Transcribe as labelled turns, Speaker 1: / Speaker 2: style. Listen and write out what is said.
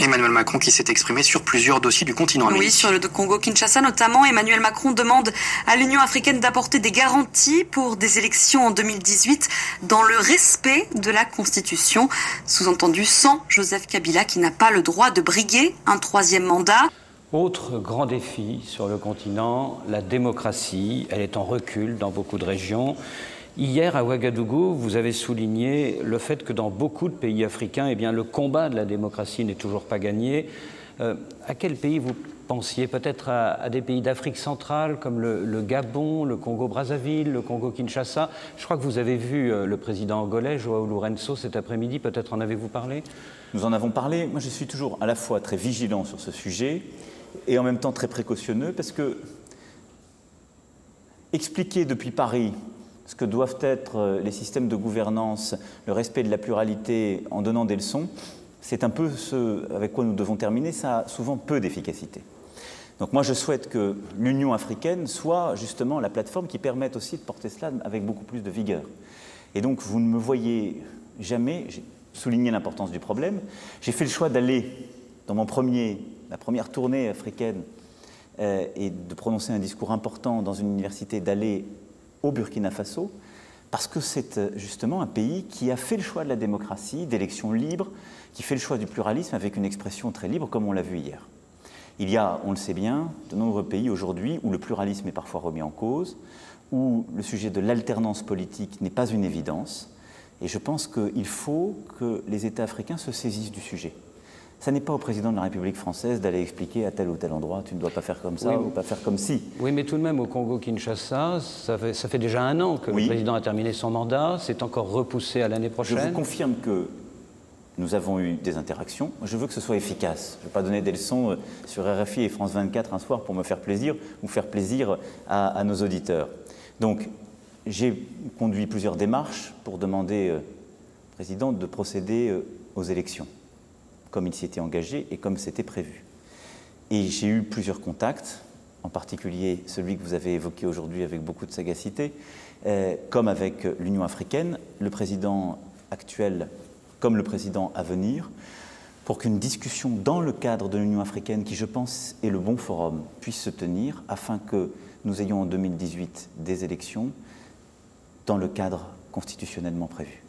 Speaker 1: Emmanuel Macron qui s'est exprimé sur plusieurs dossiers du continent américain.
Speaker 2: Oui, sur le Congo-Kinshasa notamment. Emmanuel Macron demande à l'Union africaine d'apporter des garanties pour des élections en 2018 dans le respect de la Constitution. Sous-entendu sans Joseph Kabila qui n'a pas le droit de briguer un troisième mandat.
Speaker 3: Autre grand défi sur le continent, la démocratie. Elle est en recul dans beaucoup de régions. Hier, à Ouagadougou, vous avez souligné le fait que dans beaucoup de pays africains, eh bien, le combat de la démocratie n'est toujours pas gagné. À quel pays vous pensiez? Peut-être à des pays d'Afrique centrale comme le Gabon, le Congo-Brazzaville, le Congo-Kinshasa. Je crois que vous avez vu le président angolais, João Lourenço, cet après-midi. Peut-être en avez-vous parlé?
Speaker 4: Nous en avons parlé. Moi, je suis toujours à la fois très vigilant sur ce sujet et en même temps très précautionneux parce que expliquer depuis Paris ce que doivent être les systèmes de gouvernance, le respect de la pluralité en donnant des leçons, c'est un peu ce avec quoi nous devons terminer, ça a souvent peu d'efficacité. Donc moi je souhaite que l'Union africaine soit justement la plateforme qui permette aussi de porter cela avec beaucoup plus de vigueur. Et donc vous ne me voyez jamais, j'ai souligné l'importance du problème, j'ai fait le choix d'aller dans ma première tournée africaine et de prononcer un discours important dans une université, d'aller au Burkina Faso, parce que c'est justement un pays qui a fait le choix de la démocratie, d'élections libres, qui fait le choix du pluralisme avec une expression très libre, comme on l'a vu hier. Il y a, on le sait bien, de nombreux pays aujourd'hui où le pluralisme est parfois remis en cause, où le sujet de l'alternance politique n'est pas une évidence, et je pense qu'il faut que les États africains se saisissent du sujet. Ça n'est pas au président de la République française d'aller expliquer à tel ou tel endroit tu ne dois pas faire comme ça ou pas faire comme si.
Speaker 3: Oui, mais tout de même au Congo-Kinshasa, ça fait déjà 1 an que le président a terminé son mandat, c'est encore repoussé à l'année prochaine.
Speaker 4: Je vous confirme que nous avons eu des interactions. Je veux que ce soit efficace. Je ne vais pas donner des leçons sur RFI et France 24 un soir pour me faire plaisir ou faire plaisir à nos auditeurs. Donc, j'ai conduit plusieurs démarches pour demander au président de procéder aux élections, comme il s'y était engagé et comme c'était prévu. Et j'ai eu plusieurs contacts, en particulier celui que vous avez évoqué aujourd'hui avec beaucoup de sagacité, comme avec l'Union africaine, le président actuel comme le président à venir, pour qu'une discussion dans le cadre de l'Union africaine, qui je pense est le bon forum, puisse se tenir, afin que nous ayons en 2018 des élections dans le cadre constitutionnellement prévu.